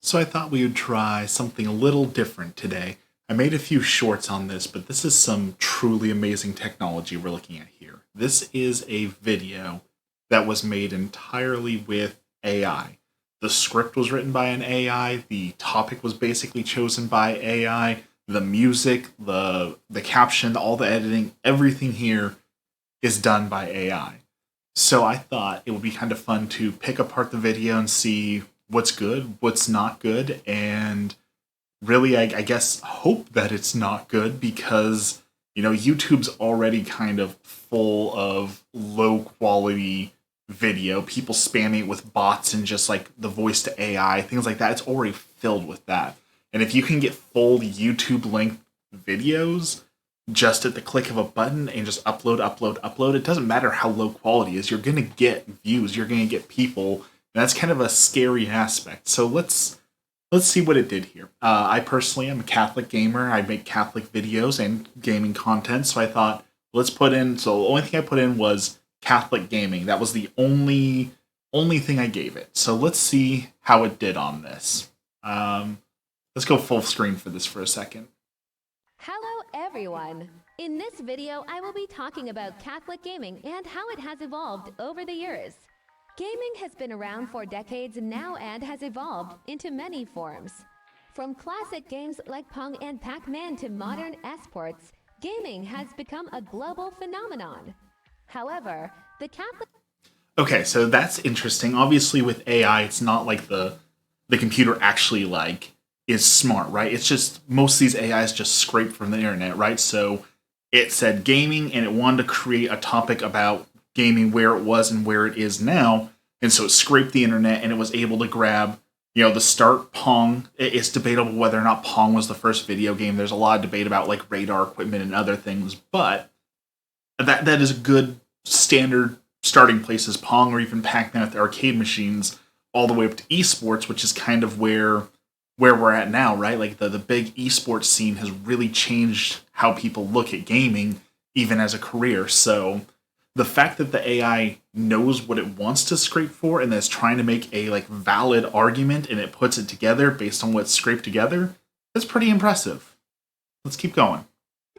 So I thought we would try something a little different today. I made a few shorts on this, but this is some truly amazing technology we're looking at here. This is a video that was made entirely with AI. The script was written by an AI, the topic was basically chosen by AI, the music, the caption, all the editing, everything here is done by AI. So I thought it would be kind of fun to pick apart the video and see what's good, what's not good, and really, I guess, hope that it's not good because, YouTube's already kind of full of low quality video, people spamming it with bots and just like the voice to AI, things like that. It's already filled with that. And if you can get full YouTube length videos just at the click of a button and just upload, it doesn't matter how low quality it is, you're going to get views, you're going to get people. And that's kind of a scary aspect. So let's see what it did here. I personally am a Catholic gamer. I make Catholic videos and gaming content. So I thought, let's put in. So the only thing I put in was Catholic gaming. That was the only thing I gave it. So let's see how it did on this. Let's go full screen for this for a second. Hello everyone! In this video, I will be talking about Catholic gaming and how it has evolved over the years. Gaming has been around for decades now and has evolved into many forms. From classic games like Pong and Pac-Man to modern esports, gaming has become a global phenomenon. However, the Catholic... Okay, so that's interesting. Obviously with AI, it's not like the computer actually is smart, right? It's just most of these AIs just scrape from the internet, right? So it said gaming and it wanted to create a topic about gaming where it was and where it is now. And so it scraped the internet and it was able to grab, the start Pong. It's debatable whether or not Pong was the first video game. There's a lot of debate about like radar equipment and other things, but that is a good standard starting place as Pong or even Pac-Man with the arcade machines all the way up to esports, which is kind of where we're at now, right? Like the big esports scene has really changed how people look at gaming, even as a career. So the fact that the AI knows what it wants to scrape for and is trying to make a valid argument and it puts it together based on what's scraped together, that's pretty impressive. Let's keep going.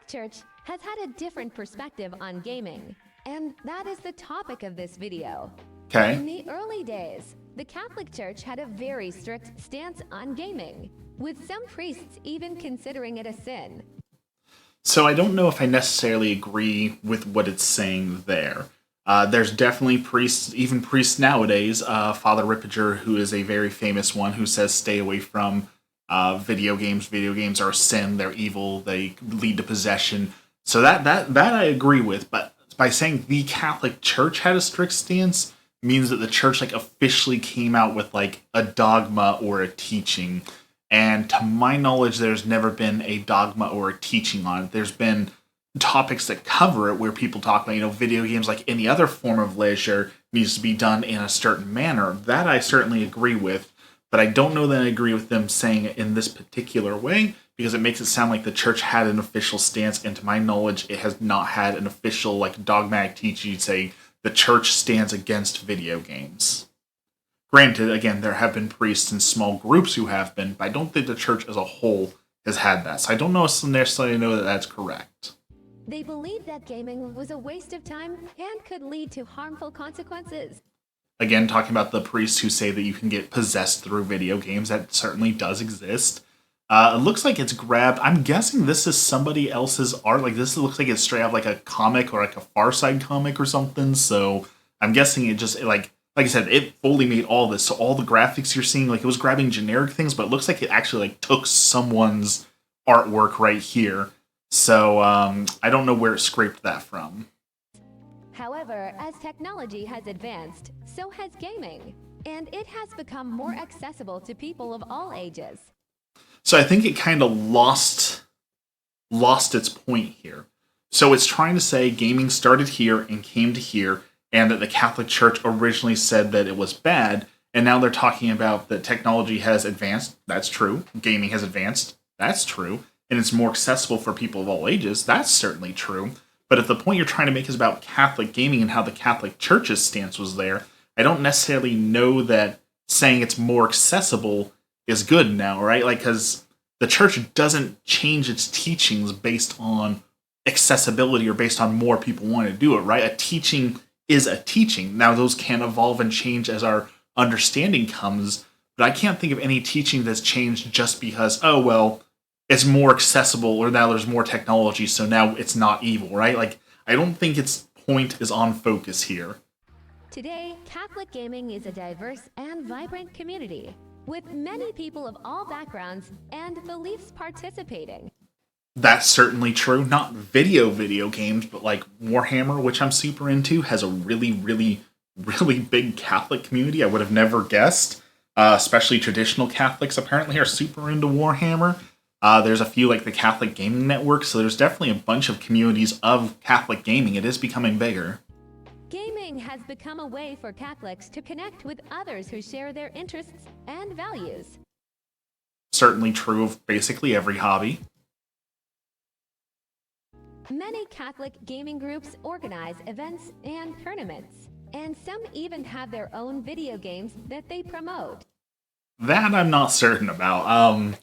Church has had a different perspective on gaming, and that is the topic of this video. Okay. In the early days, the Catholic Church had a very strict stance on gaming, with some priests even considering it a sin. So I don't know if I necessarily agree with what it's saying there. There's definitely priests, even priests nowadays, Father Ripperger, who is a very famous one, who says stay away from video games. Video games are a sin, they're evil, they lead to possession. So that I agree with, but by saying the Catholic Church had a strict stance means that the church officially came out with a dogma or a teaching. And to my knowledge, there's never been a dogma or a teaching on it. There's been topics that cover it where people talk about, video games like any other form of leisure needs to be done in a certain manner. That I certainly agree with, but I don't know that I agree with them saying it in this particular way because it makes it sound like the church had an official stance, and to my knowledge, it has not had an official dogmatic teaching saying the church stands against video games. Granted, again, there have been priests in small groups who have been, but I don't think the church as a whole has had that. So I don't necessarily know that that's correct. They believed that gaming was a waste of time and could lead to harmful consequences. Again, talking about the priests who say that you can get possessed through video games, that certainly does exist. It looks like it's grabbed. I'm guessing this is somebody else's art. This looks like it's straight out a comic or a Far Side comic or something. So I'm guessing it just like I said, it fully made all this. So all the graphics you're seeing, it was grabbing generic things, but it looks like it actually took someone's artwork right here. So I don't know where it scraped that from. However, as technology has advanced, so has gaming, and it has become more accessible to people of all ages. So I think it kind of lost its point here. So it's trying to say gaming started here and came to here, and that the Catholic Church originally said that it was bad, and now they're talking about that technology has advanced. That's true. Gaming has advanced. That's true. And it's more accessible for people of all ages. That's certainly true. But if the point you're trying to make is about Catholic gaming and how the Catholic Church's stance was there, I don't necessarily know that saying it's more accessible is good now, right? Like, because the church doesn't change its teachings based on accessibility or based on more people want to do it, right? A teaching is a teaching. Now, those can evolve and change as our understanding comes, but I can't think of any teaching that's changed just because, oh, well, it's more accessible or now there's more technology, so now it's not evil, right? Like, I don't think its point is on focus here. Today, Catholic gaming is a diverse and vibrant community, with many people of all backgrounds and beliefs participating. That's certainly true. Not video games, but like Warhammer, which I'm super into, has a really big Catholic community. I would have never guessed. Especially traditional Catholics apparently are super into Warhammer. There's a few like the Catholic Gaming Network, so there's definitely a bunch of communities of Catholic gaming. It is becoming bigger. Gaming has become a way for Catholics to connect with others who share their interests and values. Certainly true of basically every hobby. Many Catholic gaming groups organize events and tournaments, and some even have their own video games that they promote. That I'm not certain about.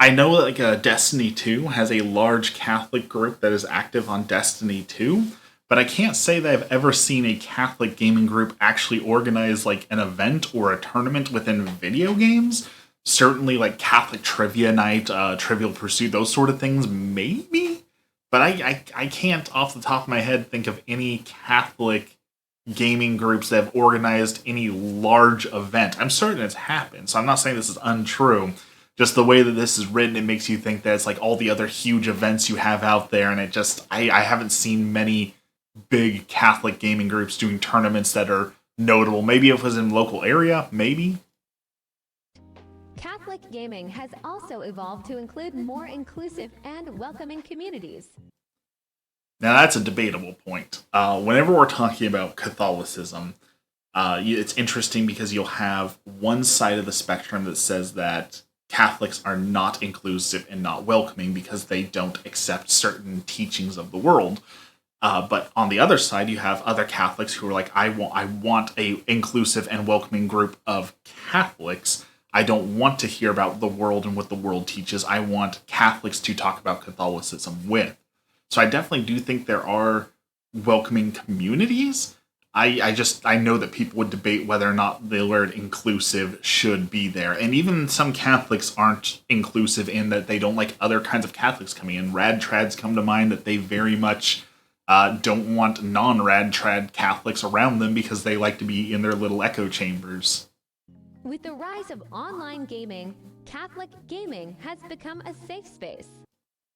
I know like Destiny 2 has a large Catholic group that is active on Destiny 2, but I can't say that I've ever seen a Catholic gaming group actually organize like an event or a tournament within video games. Certainly like Catholic Trivia Night, Trivial Pursuit, those sort of things, maybe? But I can't off the top of my head think of any Catholic gaming groups that have organized any large event. I'm certain it's happened, so I'm not saying this is untrue. Just the way that this is written, it makes you think that it's like all the other huge events you have out there, and I haven't seen many big Catholic gaming groups doing tournaments that are notable. Maybe if it was in local area, maybe. Catholic gaming has also evolved to include more inclusive and welcoming communities. Now that's a debatable point. Whenever we're talking about Catholicism, it's interesting because you'll have one side of the spectrum that says that Catholics are not inclusive and not welcoming because they don't accept certain teachings of the world. But on the other side, you have other Catholics who are like, I want a inclusive and welcoming group of Catholics. I don't want to hear about the world and what the world teaches. I want Catholics to talk about Catholicism with. So I definitely do think there are welcoming communities. I know that people would debate whether or not the word inclusive should be there. And even some Catholics aren't inclusive in that they don't like other kinds of Catholics coming in. Rad trads come to mind that they very much don't want non-rad trad Catholics around them because they like to be in their little echo chambers. With the rise of online gaming, Catholic gaming has become a safe space.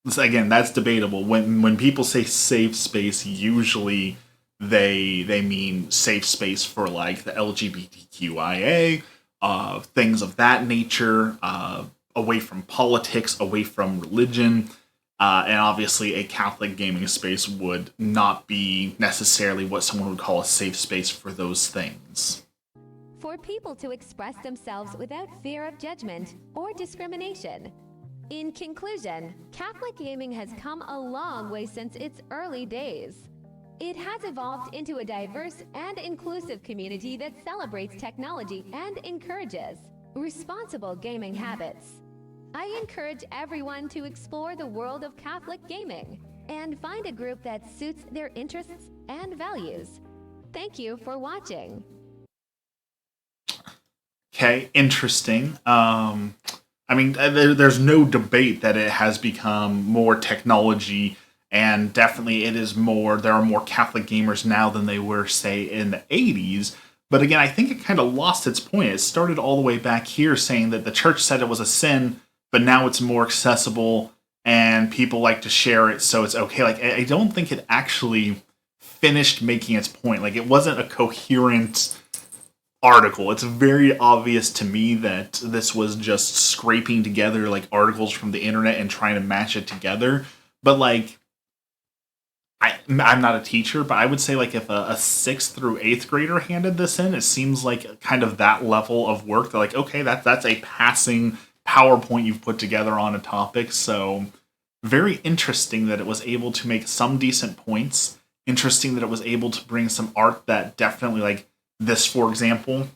So again, that's debatable. When people say safe space, usually they mean safe space for like the LGBTQIA, things of that nature, away from politics, away from religion. And obviously a Catholic gaming space would not be necessarily what someone would call a safe space for those things. For people to express themselves without fear of judgment or discrimination. In conclusion, Catholic gaming has come a long way since its early days. It has evolved into a diverse and inclusive community that celebrates technology and encourages responsible gaming habits. I encourage everyone to explore the world of Catholic gaming and find a group that suits their interests and values. Thank you for watching. Okay, interesting. I mean, there's no debate that it has become more technology, and definitely there are more Catholic gamers now than they were, say, in the 80s. But again, I think it kind of lost its point. It started all the way back here saying that the church said it was a sin, but now it's more accessible and people like to share it, so it's okay. Like, I don't think it actually finished making its point. Like, it wasn't a coherent article. It's very obvious to me that this was just scraping together like articles from the internet and trying to match it together. But like, I'm not a teacher, but I would say like if a 6th through 8th grader handed this in, it seems like kind of that level of work. They're like, okay, that's a passing PowerPoint you've put together on a topic. So very interesting that it was able to make some decent points. Interesting that it was able to bring some art that definitely like this, for example,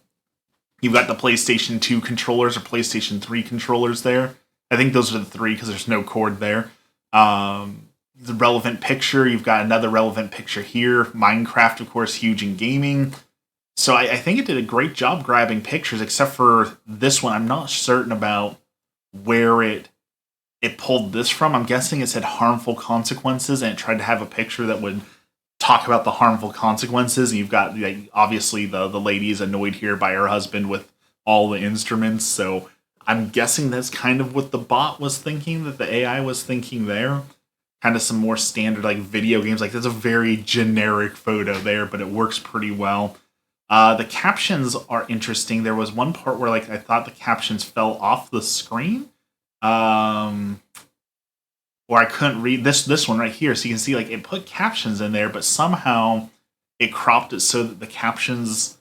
You've got the PlayStation 2 controllers or PlayStation 3 controllers there. I think those are the three because there's no cord there. The relevant picture, you've got another relevant picture here. Minecraft, of course, huge in gaming. So I think it did a great job grabbing pictures, except for this one. I'm not certain about where it pulled this from. I'm guessing it said harmful consequences, and it tried to have a picture that would talk about the harmful consequences. And you've got, like, obviously the lady is annoyed here by her husband with all the instruments. So I'm guessing that's kind of what the bot was thinking, that the AI was thinking there. Kind of some more standard, like, video games. Like, there's a very generic photo there, but it works pretty well. The captions are interesting. There was one part where, like, I thought the captions fell off the screen. Or I couldn't read this one right here. So you can see, like, it put captions in there, but somehow it cropped it so that the captions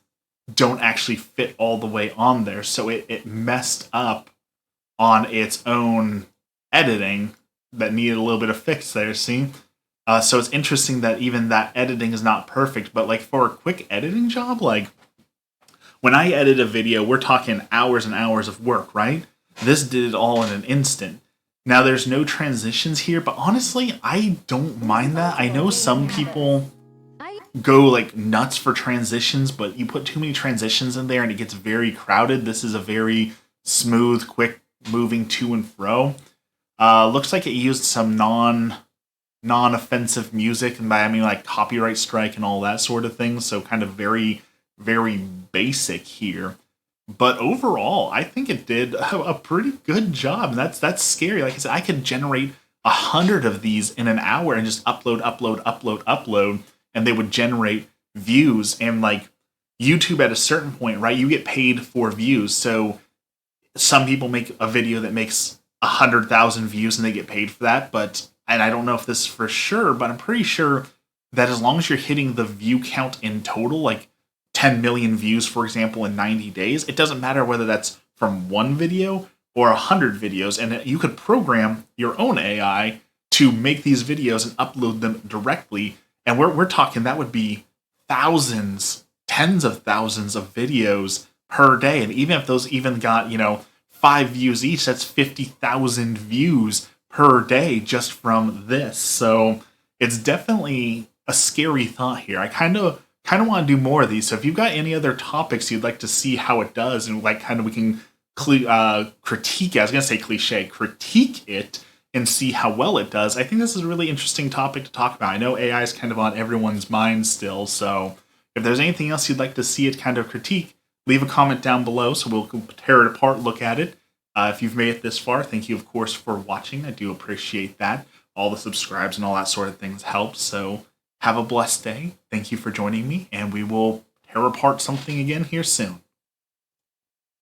don't actually fit all the way on there. So it messed up on its own editing that needed a little bit of fix there, see? So it's interesting that even that editing is not perfect, but, like, for a quick editing job, like, when I edit a video, we're talking hours and hours of work, right? This did it all in an instant. Now, there's no transitions here, but honestly, I don't mind that. I know some people go, like, nuts for transitions, but you put too many transitions in there and it gets very crowded. This is a very smooth, quick moving to and fro. Looks like it used some non-offensive music, and by I mean, like, copyright strike and all that sort of thing. So kind of very, very basic here. But overall, I think it did a pretty good job. And that's scary. Like I said, I could generate 100 of these in an hour and just upload, and they would generate views. And, like, YouTube at a certain point, right? You get paid for views. So some people make a video that makes 100,000 views and they get paid for that. And I don't know if this is for sure, but I'm pretty sure that as long as you're hitting the view count in total, like 10 million views, for example, in 90 days, it doesn't matter whether that's from one video or 100 videos. And you could program your own AI to make these videos and upload them directly. And we're talking that would be thousands, tens of thousands of videos per day. And even if those even got, 5 views each, that's 50,000 views per day just from this. So it's definitely a scary thought here. I kind of want to do more of these. So if you've got any other topics you'd like to see how it does, and, like, kind of we can critique it. I was going to say cliche, critique it and see how well it does. I think this is a really interesting topic to talk about. I know AI is kind of on everyone's mind still. So if there's anything else you'd like to see it kind of critique, leave a comment down below so we'll tear it apart, look at it. If you've made it this far, thank you, of course, for watching. I do appreciate that. All the subscribes and all that sort of things help. So have a blessed day. Thank you for joining me, and we will tear apart something again here soon.